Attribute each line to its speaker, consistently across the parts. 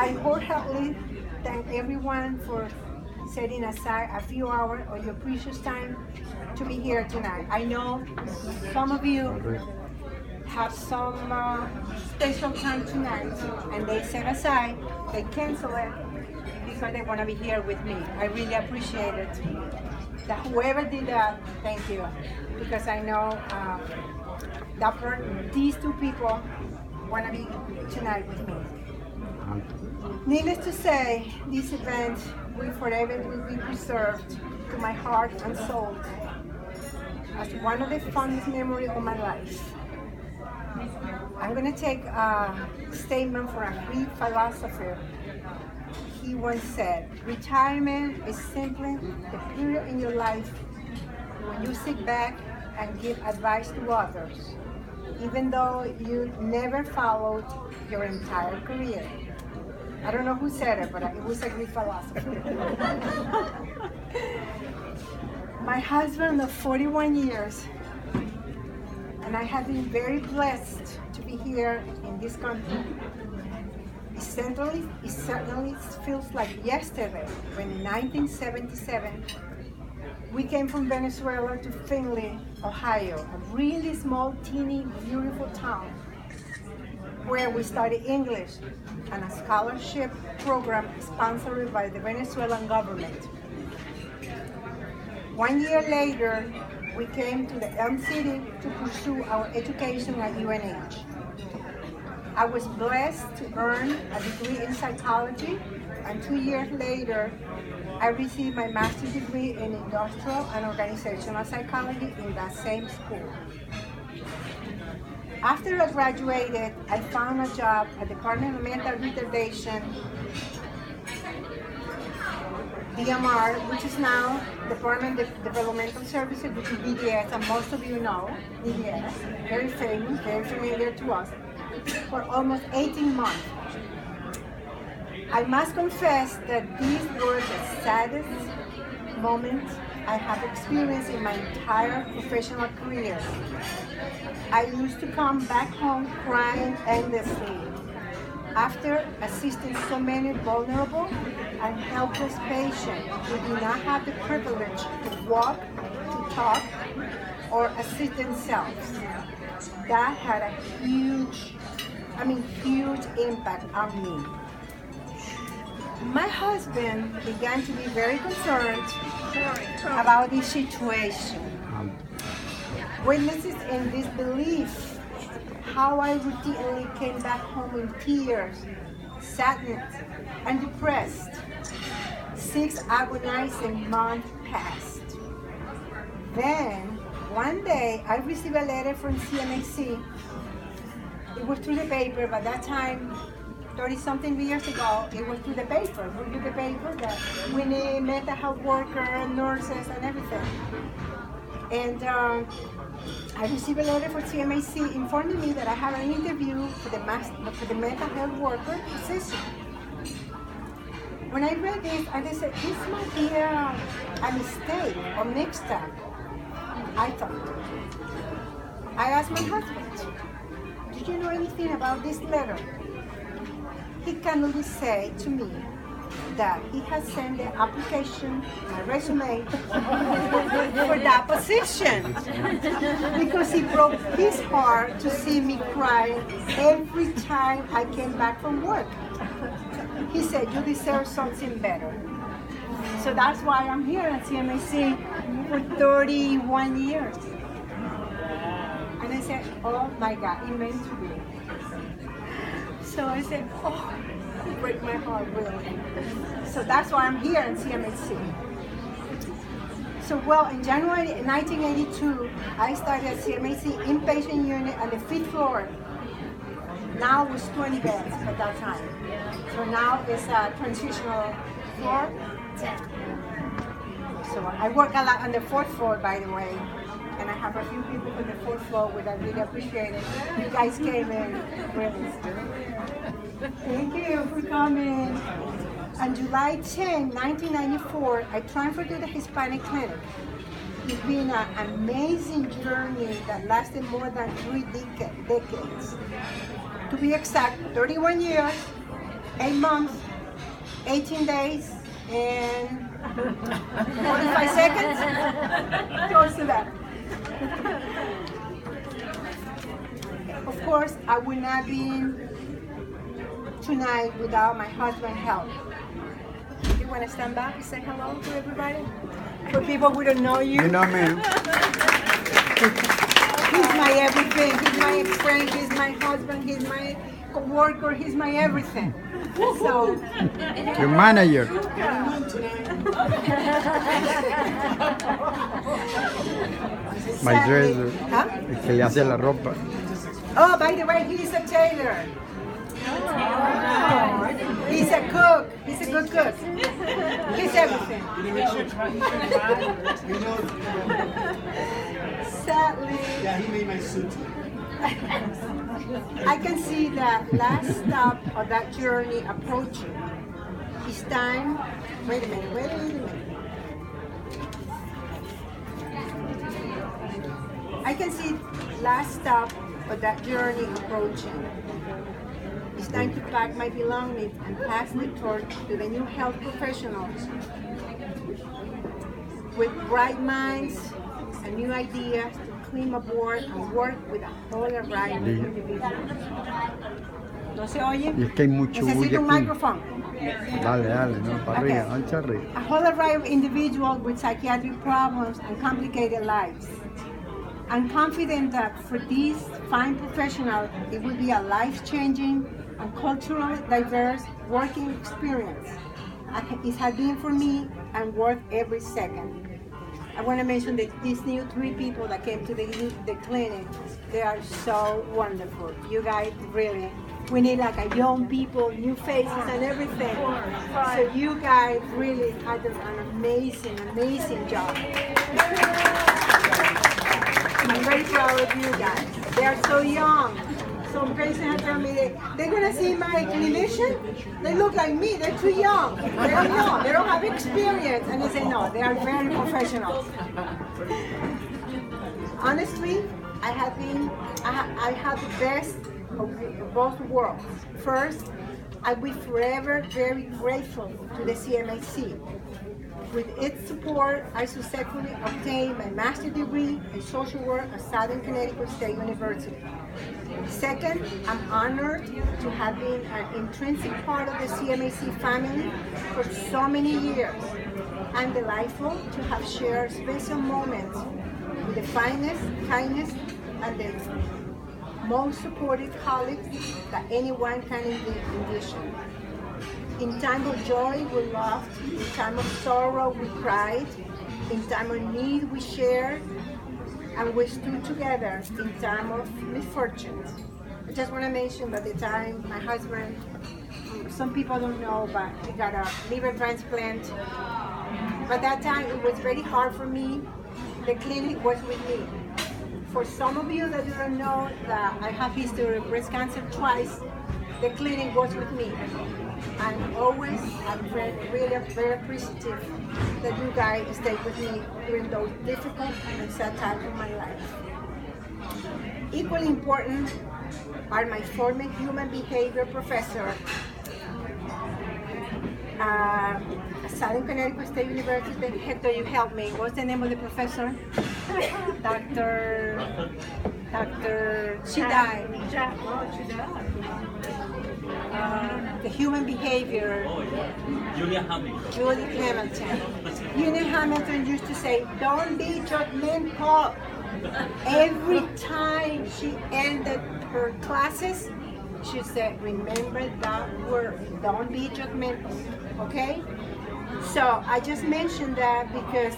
Speaker 1: I wholeheartedly thank everyone for setting aside a few hours of your precious time to be here tonight. I know some of you have some special time tonight and they set aside, they cancel it because they want to be here with me. I really appreciate it. That whoever did that, thank you. Because I know these two people want to be tonight with me. Needless to say, this event will forever be preserved to my heart and soul as one of the fondest memories of my life. I'm going to take a statement from a Greek philosopher. He once said, retirement is simply the period in your life when you sit back and give advice to others, even though you never followed your entire career. I don't know who said it, but it was a Greek philosopher. My husband of 41 years, and I have been very blessed to be here in this country. It certainly feels like yesterday when in 1977 we came from Venezuela to Findlay, Ohio, a really small, teeny, beautiful town where we studied English and a scholarship program sponsored by the Venezuelan government. 1 year later, we came to the Elm City to pursue our education at UNH. I was blessed to earn a degree in psychology, and 2 years later, I received my master's degree in industrial and organizational psychology in that same school. After I graduated, I found a job at the Department of Mental Retardation, DMR, which is now Department of Developmental Services, which is DDS, and most of you know DDS, very famous, very familiar to us, for almost 18 months. I must confess that these were the saddest moments I have experienced in my entire professional career. I used to come back home crying endlessly after assisting so many vulnerable and helpless patients who do not have the privilege to walk, to talk, or assist themselves. That had a huge impact on me. My husband began to be very concerned about this situation. Witnesses in disbelief how I routinely came back home in tears, sadness, and depressed. 6 agonizing months passed. Then, one day, I received a letter from CMAC. It was through the paper. By that time, 30-something years ago, it was through the paper. We do the paper that we need mental health workers, nurses, and everything. And I received a letter from CMAC informing me that I have an interview for the mental health worker position. When I read this, I just said, this might be a mistake or mixed up, I thought. I asked my husband, did you know anything about this letter? He kindly said to me that he has sent the application, my resume, for that position. Because he broke his heart to see me cry every time I came back from work. He said, you deserve something better. So that's why I'm here at CMAC for 31 years. And I said, oh my God, it meant to be. So I said, oh, it breaks my heart, really. So that's why I'm here in CMHC. So, well, in January 1982, I started at CMHC inpatient unit on the 5th floor. Now it was 20 beds at that time. So now it's a transitional floor. So I work a lot on the 4th floor, by the way. And I have a few people on the 4th floor, which I really appreciate it. You guys came in, really. Thank you for coming. On July 10, 1994, I transferred to the Hispanic Clinic. It's been an amazing journey that lasted more than 3 decades. To be exact, 31 years 8 months, 18 days, and 45 seconds. Close to that. Of course, I would not be tonight without my husband's help. You want to stand back and say hello to everybody? For people who don't know you.
Speaker 2: You know me.
Speaker 1: He's my everything. He's my friend. He's my husband. He's my co-worker. He's my everything. So,
Speaker 2: Your manager. My dresser.
Speaker 1: Huh?
Speaker 2: El que le hace la ropa.
Speaker 1: Oh, by the way, he's a tailor. Oh. He's a cook. He's a good cook. He's everything. Sadly,
Speaker 3: Yeah, he made my suit.
Speaker 1: I can see that last stop of that journey approaching. It's time. Wait a minute. I can see last stop of that journey approaching. It's time to pack my belongings and pass the torch to the new health professionals with bright minds and new ideas to climb aboard and work with a whole array of individuals. ¿No se oye?
Speaker 2: Y es que hay mucho bulla
Speaker 1: Necesito un
Speaker 2: aquí.
Speaker 1: microphone.
Speaker 2: Dale, no, para arriba, ancha arriba.
Speaker 1: A whole array of individuals with psychiatric problems and complicated lives. I'm confident that for these fine professionals, it will be a life-changing and culturally diverse working experience. It has been for me and worth every second. I want to mention that these new 3 people that came to the clinic, they are so wonderful. You guys really, we need like a young people, new faces and everything. So you guys really had an amazing job. I'm very proud of you guys. They are so young. Some patients have told me they're going to see my clinician. They look like me. They're too young. They don't know. They don't have experience. And I say, no, they are very professional. Honestly, I have the best of both worlds. First, I'll be forever very grateful to the CMAC. With its support, I successfully obtained my master's degree in social work at Southern Connecticut State University. Second, I'm honored to have been an intrinsic part of the CMAC family for so many years. I'm delightful to have shared special moments with the finest, kindest, and the most supportive colleagues that anyone can envision. In time of joy, we laughed. In time of sorrow, we cried. In time of need, we shared. And we stood together in time of misfortunes. I just want to mention that the time my husband, some people don't know, but he got a liver transplant. But that time, it was very hard for me. The clinic was with me. For some of you that you don't know that I have history of breast cancer twice, the clinic was with me. And always, I'm really very appreciative that you guys stayed with me during those difficult and sad times of my life. Equally important are my former human behavior professor at Southern Connecticut State University. Hector, you help me. What's the name of the professor? She died. The human behavior.
Speaker 4: Julia Hamilton.
Speaker 1: Julia Hamilton. Julia Hamilton used to say, don't be judgmental. Every time she ended her classes, she said, remember that word, don't be judgmental, okay? So I just mentioned that because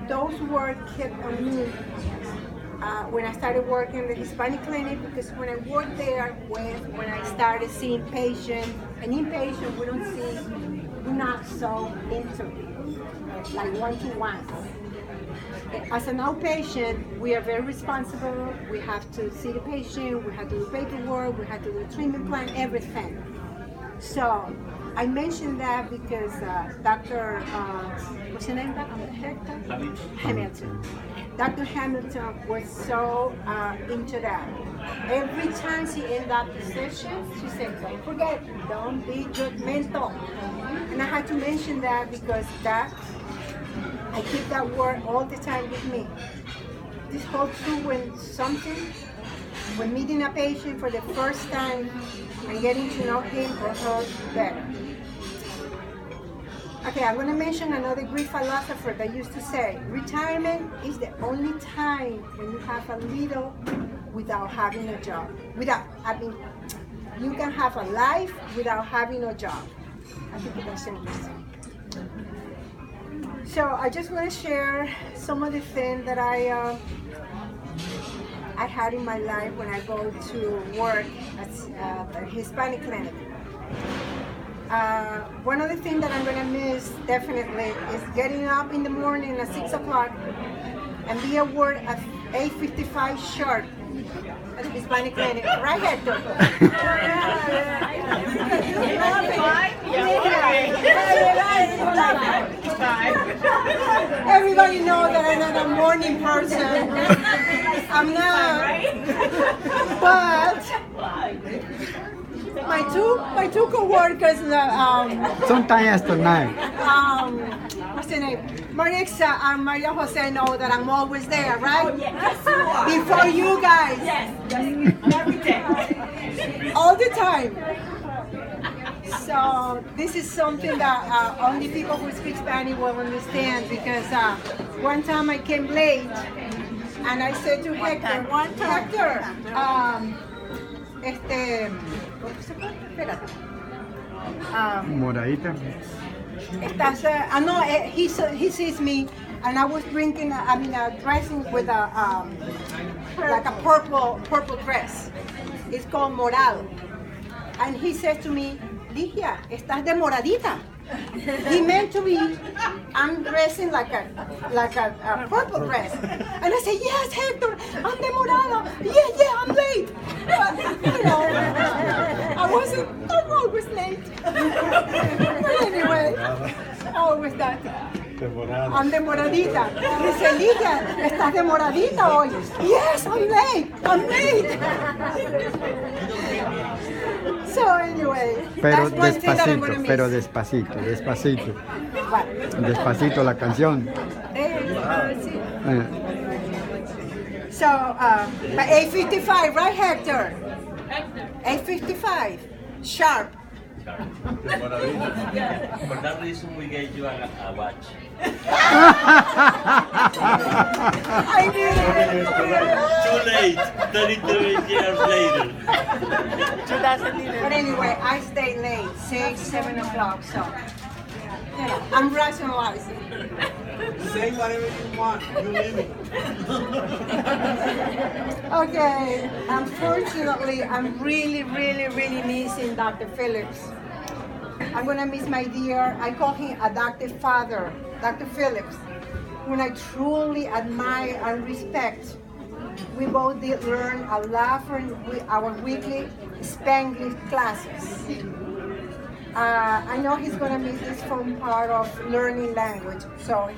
Speaker 1: those words kept on me when I started working in the Hispanic clinic, because when I worked there, when I started seeing patients, and inpatient we don't see, we're not so intimate, like one-to-one. As an outpatient, we are very responsible. We have to see the patient, we have to do paperwork, we have to do treatment plan, everything. So I mentioned that because Dr. What's your name, Hector? Hamilton. Dr. Hamilton was so into that. every time she ended up the session, she said, don't forget, don't be judgmental. And I had to mention that because that, I keep that word all the time with me. This holds true when meeting a patient for the first time and getting to know him or her better. Okay, I'm going to mention another Greek philosopher that used to say, retirement is the only time when you have a little without having a job. You can have a life without having a job. I think that's interesting. So I just want to share some of the things that I had in my life when I go to work at a Hispanic clinic. One of the things that I'm going to miss definitely is getting up in the morning at 6 o'clock and be at work at 8:55 sharp at the Hispanic clinic. Right, Hector? Everybody knows that I'm not a morning person. I'm not. But my two co-workers,
Speaker 2: Sometimes after 9.
Speaker 1: what's the name? Marixa and Maria Jose know that I'm always there, right?
Speaker 3: Oh, yes, you are.
Speaker 1: Before you guys.
Speaker 3: Yes, every day.
Speaker 1: All the time. So this is something that only people who speak Spanish will understand, because one time I came late and I said to Hector, Hector,
Speaker 2: Moradita.
Speaker 1: estás, no, he sees me, and I was drinking, dressing with like a purple dress. It's called morado. And he says to me, Ligia, estás de moradita. He meant to be, I'm dressing like a purple dress. And I said, yes, Hector, I'm de morado. Yeah, I'm late. But, I'm always late. But anyway, always that. I'm de moradita. He said, Ligia, ¿estás de moradita hoy? Yes, I'm late. So anyway,
Speaker 2: Pero
Speaker 1: that's one thing that I'm gonna
Speaker 2: despacito,
Speaker 1: miss.
Speaker 2: despacito.
Speaker 1: What?
Speaker 2: Despacito la canción.
Speaker 1: Sí. So, by 8:55, right, Hector? 8:55, sharp.
Speaker 4: For that reason, we gave you a watch.
Speaker 1: I did it.
Speaker 4: Too late, 33 years later.
Speaker 1: But anyway, I stay late, 6, 7 o'clock, so I'm rationalizing.
Speaker 5: Say whatever you want. You leave it.
Speaker 1: Okay, unfortunately, I'm really missing Dr. Phillips. I'm gonna miss my dear, I call him adoptive father, Dr. Phillips, whom I truly admire and respect. We both did learn a lot from our weekly Spanglish classes. I know he's gonna miss this fun part of learning language. So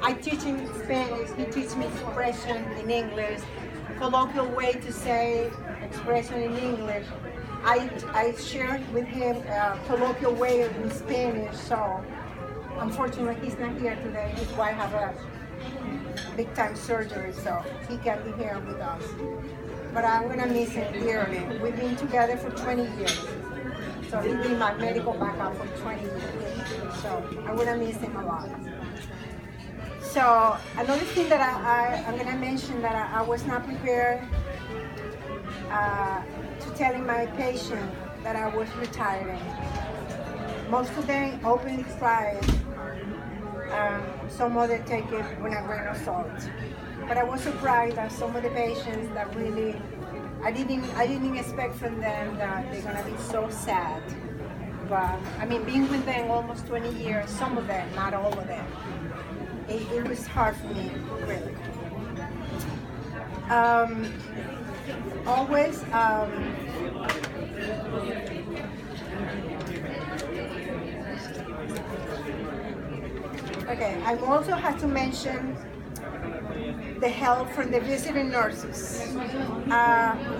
Speaker 1: I teach him Spanish, he teaches me expression in English, colloquial way to say expression in English. I share with him a colloquial way in Spanish, so unfortunately he's not here today. His wife has a big time surgery, so he can't be here with us. But I'm gonna miss him dearly. We've been together for 20 years. So he's been my medical backup for 20 years. So I'm gonna miss him a lot. So another thing that I'm gonna mention that I was not prepared to telling my patient that I was retiring. Most of them openly cried. Some other take it with a grain of salt. But I was surprised that some of the patients that really, I didn't expect from them that they're gonna be so sad. But being with them almost 20 years, some of them, not all of them, it was hard for me, really. Always, okay, I also have to mention the help from the visiting nurses.